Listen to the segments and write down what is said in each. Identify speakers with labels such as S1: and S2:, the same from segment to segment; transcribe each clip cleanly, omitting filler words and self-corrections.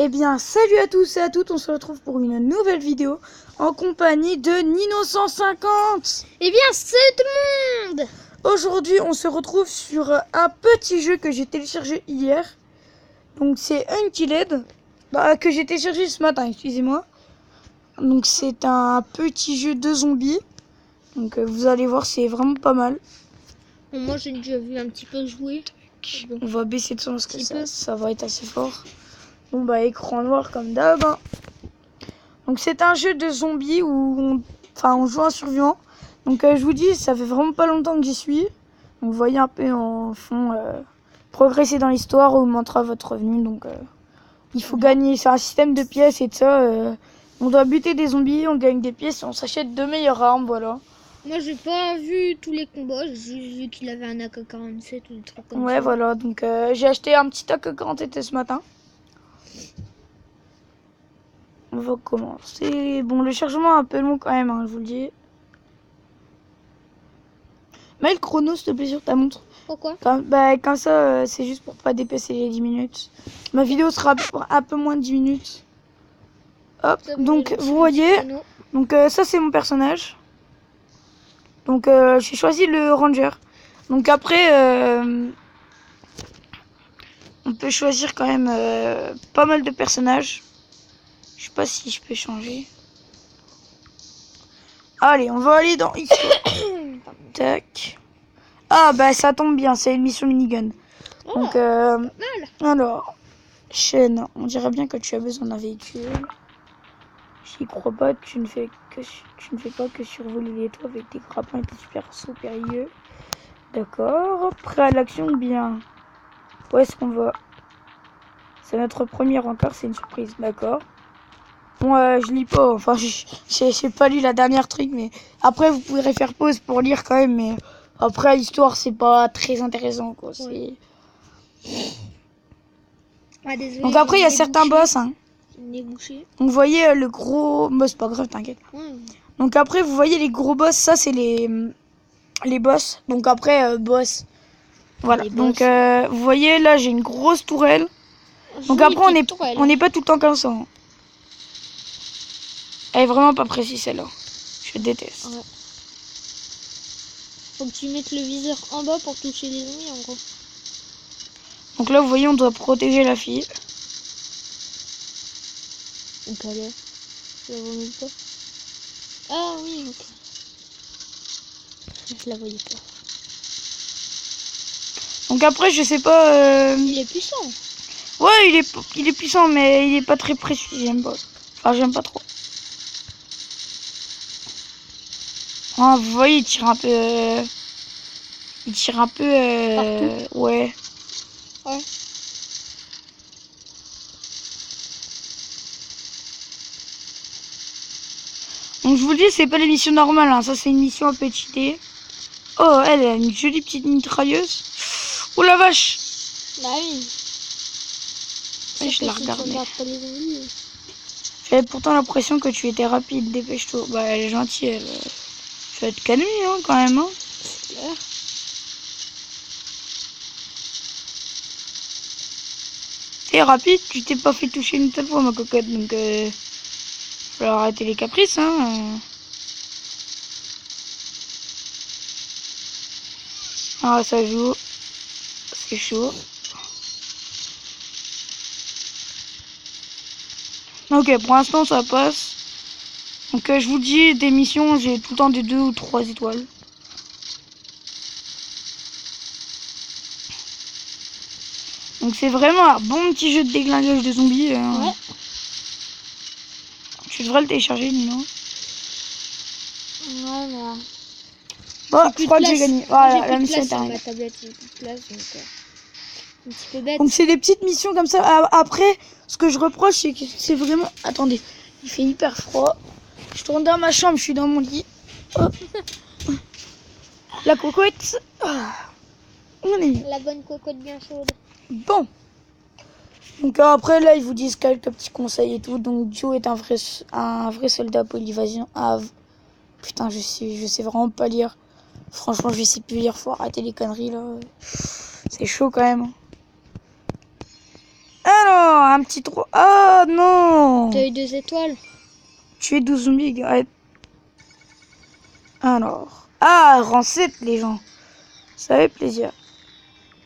S1: Eh bien, salut à tous et à toutes, on se retrouve pour une nouvelle vidéo en compagnie de Nino150.
S2: Eh bien, c'est tout le monde.
S1: Aujourd'hui, on se retrouve sur un petit jeu que j'ai téléchargé hier. Donc, c'est Unkilled, que j'ai téléchargé ce matin, excusez-moi. Donc, c'est un petit jeu de zombies. Donc, vous allez voir, c'est vraiment pas mal.
S2: Bon, moi, j'ai déjà vu un petit peu jouer. Bon.
S1: On va baisser de son parce que ça va être assez fort. Bon, écran noir comme d'hab. Donc c'est un jeu de zombies où on joue un survivant. Donc je vous dis, ça fait vraiment pas longtemps que j'y suis. Donc vous voyez un peu en fond progresser dans l'histoire, augmentera votre revenu. Donc il faut gagner, c'est un système de pièces et de ça. On doit buter des zombies, on gagne des pièces et on s'achète de meilleures armes, voilà.
S2: Moi, j'ai pas vu tous les combats, j'ai vu qu'il avait un AK-47 ou des trucs comme ça.
S1: Ouais, voilà, donc j'ai acheté un petit AK-47 ce matin. On va commencer. Bon, le chargement est un peu long quand même, hein, je vous le dis. Mets le chrono, s'il te plaît, sur ta montre.
S2: Pourquoi?
S1: Comme ça, c'est juste pour pas dépasser les 10 minutes. Ma vidéo sera pour un peu moins de 10 minutes. Hop, donc vous voyez. Donc ça, c'est mon personnage. Donc j'ai choisi le ranger. Donc après, on peut choisir quand même pas mal de personnages. Je sais pas si je peux changer. Allez, on va aller dans Tac. Ah ça tombe bien, c'est une mission minigun. Donc alors, chaîne, on dirait bien que tu as besoin d'un véhicule. J'y crois pas, tu ne fais pas que survoler les toits avec des grappins et des super sauts périlleux. D'accord, prêt à l'action bien. Où est-ce qu'on va? C'est notre premier encart, c'est une surprise, d'accord. Bon, je lis pas, enfin, j'ai pas lu la dernière truc, mais après, vous pourrez faire pause pour lire quand même, mais après, l'histoire, c'est pas très intéressant, quoi.
S2: Ouais. Désolé,
S1: donc après, il y a certains boss, hein.
S2: Donc,
S1: vous voyez le gros... Bah, c'est pas grave, t'inquiète. Donc après, vous voyez les gros boss, ça, c'est les boss. Donc après, boss. Voilà, donc vous voyez, là, j'ai une grosse tourelle. Donc après, on n'est pas tout le temps comme ça. Hein. Elle est vraiment pas précise celle-là. Je déteste.
S2: Ouais. Faut que tu mettes le viseur en bas pour toucher les ennemis en gros.
S1: Donc là, vous voyez, on doit protéger la fille.
S2: Donc allez, je la vois même pas. Ah oui, ok. Je la voyais pas.
S1: Donc après, je sais pas...
S2: Il est puissant.
S1: Ouais, il est puissant, mais il est pas très précis. J'aime pas. Enfin, j'aime pas trop. Ah, vous voyez, il tire un peu... Il tire un peu...
S2: Partout.
S1: Ouais.
S2: Ouais.
S1: Donc je vous le dis, c'est pas l'émission normale, hein. Ça c'est une mission à petit dé. Oh, elle a une jolie petite mitrailleuse. Oh la vache!
S2: Bah oui.
S1: Ouais, je la regarde.
S2: J'avais
S1: J'avais pourtant l'impression que tu étais rapide, dépêche-toi. Bah elle est gentille, elle. Tu vas te calmer hein, quand même. Hein.
S2: C'est clair.
S1: T'es rapide, tu t'es pas fait toucher une seule fois ma cocotte, donc faut arrêter les caprices hein. Ah ça joue. C'est chaud. Ok, pour l'instant ça passe. Donc je vous dis, des missions, j'ai tout le temps des 2 ou 3 étoiles. Donc c'est vraiment un bon petit jeu de déglingage de zombies. Hein.
S2: Ouais.
S1: Tu devrais le télécharger, Nino.
S2: Ouais, mais...
S1: Bon, je crois que j'ai gagné. Voilà, la mission est
S2: arrivée. Ma tablette, j'ai plus de place, donc un petit peu bête.
S1: Donc c'est des petites missions comme ça. Après, ce que je reproche, c'est que c'est vraiment... Attendez, il fait hyper froid. Je tourne dans ma chambre, je suis dans mon lit. Hop. La cocotte. On est mis.
S2: La bonne cocotte bien chaude.
S1: Bon. Donc après, là, ils vous disent quelques petits conseils et tout. Donc Joe est un vrai soldat polyvalent. Ah, putain, je sais vraiment pas lire. Franchement, je sais plus lire. Faut arrêter les conneries, là. C'est chaud, quand même. Alors, un petit trou. Ah non.
S2: T'as eu 2 étoiles.
S1: Tuer 12 zombies. Ouais. Alors. Ah, rang 7, les gens. Ça fait plaisir.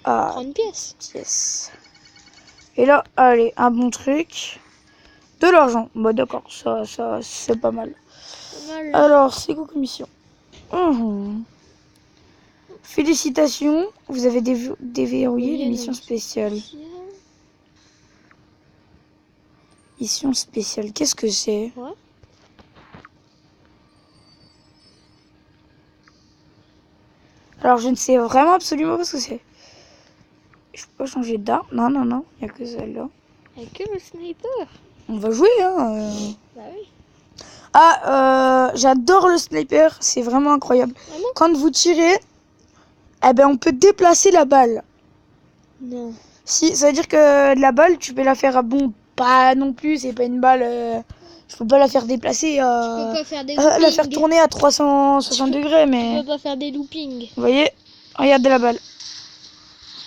S1: Ah,
S2: 30 pièces.
S1: yes. Et là, allez, un bon truc. De l'argent. Bah d'accord, ça c'est pas mal.
S2: Pas mal.
S1: Alors, c'est quoi comme mission? Félicitations, vous avez déverrouillé les missions spéciales. Mission spéciale, qu'est-ce que c'est?
S2: Ouais.
S1: Alors, je ne sais vraiment absolument pas ce que c'est. Je peux pas changer d'arme. Non, non, non, il n'y a que celle-là.
S2: Il n'y a que le sniper.
S1: On va jouer, hein.
S2: Bah oui.
S1: Ah, j'adore le sniper, c'est vraiment incroyable.
S2: Vraiment?
S1: Quand vous tirez, eh ben, on peut déplacer la balle.
S2: Non.
S1: Si, ça veut dire que la balle, tu peux la faire, bon, pas non plus, c'est pas une balle, je peux pas la faire déplacer,
S2: Tu peux pas faire des
S1: la faire
S2: loopings.
S1: tourner à 360 degrés,
S2: Tu
S1: mais,
S2: peux pas faire des loopings.
S1: vous voyez, regardez la balle.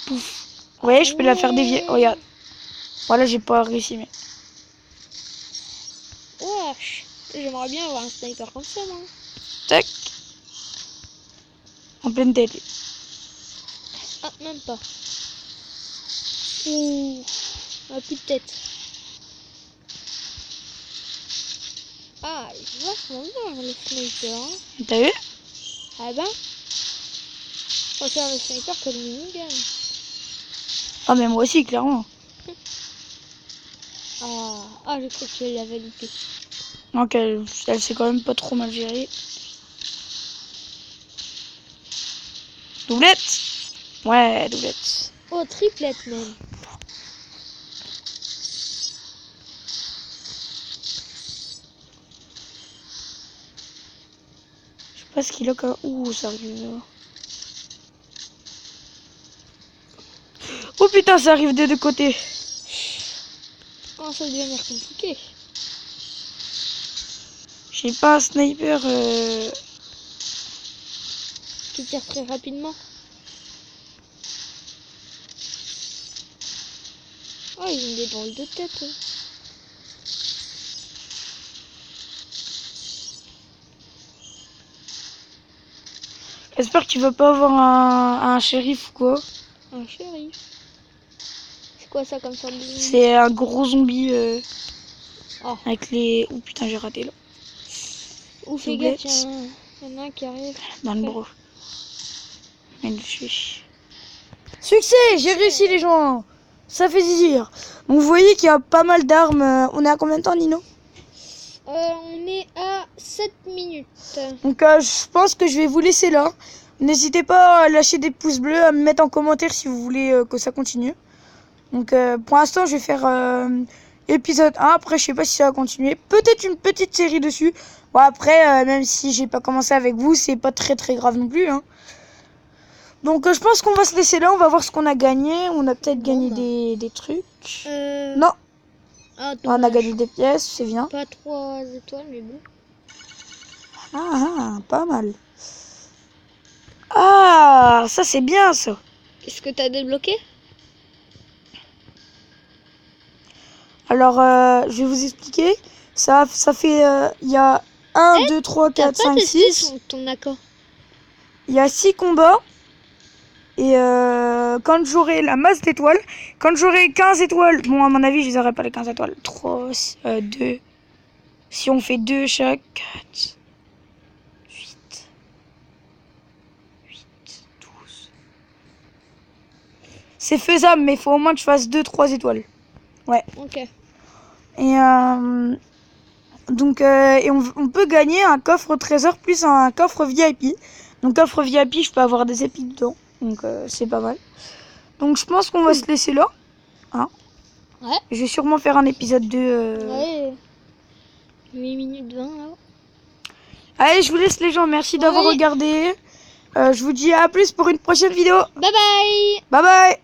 S1: Pouf. Vous voyez, je peux la faire dévier, regarde. Voilà, j'ai pas réussi, mais.
S2: Wesh. J'aimerais bien avoir un sniper comme ça, moi.
S1: Tac. En pleine tête.
S2: Ah, même pas. Ouh. On a plus de tête. Ah, il est vachement bien le sniper. Hein.
S1: T'as vu?
S2: Ah ben. Je préfère le sniper que le minigun.
S1: Ah, mais moi aussi, clairement.
S2: Ah, j'ai cru que tu l'avais loupé.
S1: Donc, elle s'est quand même pas trop mal gérée. Doublette. Ouais, doublette.
S2: Oh, triplette même.
S1: Je sais pas ce qu'il a quand. Ouh, ça arrive là. Oh putain, ça arrive des deux côtés.
S2: Oh, ça va devenir compliqué.
S1: J'ai pas un sniper.
S2: Tu tires très rapidement. Oh, ils ont des drôles de tête. Hein.
S1: J'espère que tu vas pas avoir un shérif ou quoi.
S2: Un shérif. C'est quoi ça comme sorte de zombie?
S1: C'est un gros zombie
S2: Oh.
S1: avec les. Oh putain, j'ai raté là.
S2: Ouf, les gars, il y en a un qui arrive.
S1: Dans le bro. Magnifique. Succès, j'ai réussi les gens. Ça fait plaisir. Donc vous voyez qu'il y a pas mal d'armes. On est à combien de temps, Nino?
S2: On est à 7 minutes.
S1: Donc je pense que je vais vous laisser là. N'hésitez pas à lâcher des pouces bleus, à me mettre en commentaire si vous voulez que ça continue. Donc pour l'instant je vais faire épisode 1. Après je sais pas si ça va continuer. Peut-être une petite série dessus. Bon après même si j'ai pas commencé avec vous, c'est pas très grave non plus. Hein. Donc je pense qu'on va se laisser là. On va voir ce qu'on a gagné. On a peut-être gagné des trucs. Non.
S2: Ah,
S1: On a gagné des pièces, c'est bien.
S2: Pas 3 étoiles mais bon.
S1: Ah, pas mal. Ah, ça c'est bien ça.
S2: Qu'est-ce que t'as débloqué?
S1: Alors, je vais vous expliquer. Ça fait, il y a 1, 2, 3, 4, 5, 6.
S2: Ton accord.
S1: Il y a 6 combats. Et quand j'aurai la masse d'étoiles, quand j'aurai 15 étoiles, bon à mon avis je les aurai pas les 15 étoiles. 3, 2. Si on fait 2 chaque, 4, 8, 12. C'est faisable, mais il faut au moins que je fasse 2-3 étoiles. Ouais.
S2: Ok.
S1: Et donc on peut gagner un coffre trésor plus un coffre VIP. Donc coffre VIP, je peux avoir des épis dedans. Donc c'est pas mal. Donc je pense qu'on va se laisser là. Hein.
S2: Ouais.
S1: Je vais sûrement faire un épisode 2.
S2: Ouais. 8 minutes 20 là.
S1: Allez, je vous laisse les gens. Merci d'avoir regardé. Je vous dis à plus pour une prochaine vidéo.
S2: Bye bye.
S1: Bye bye.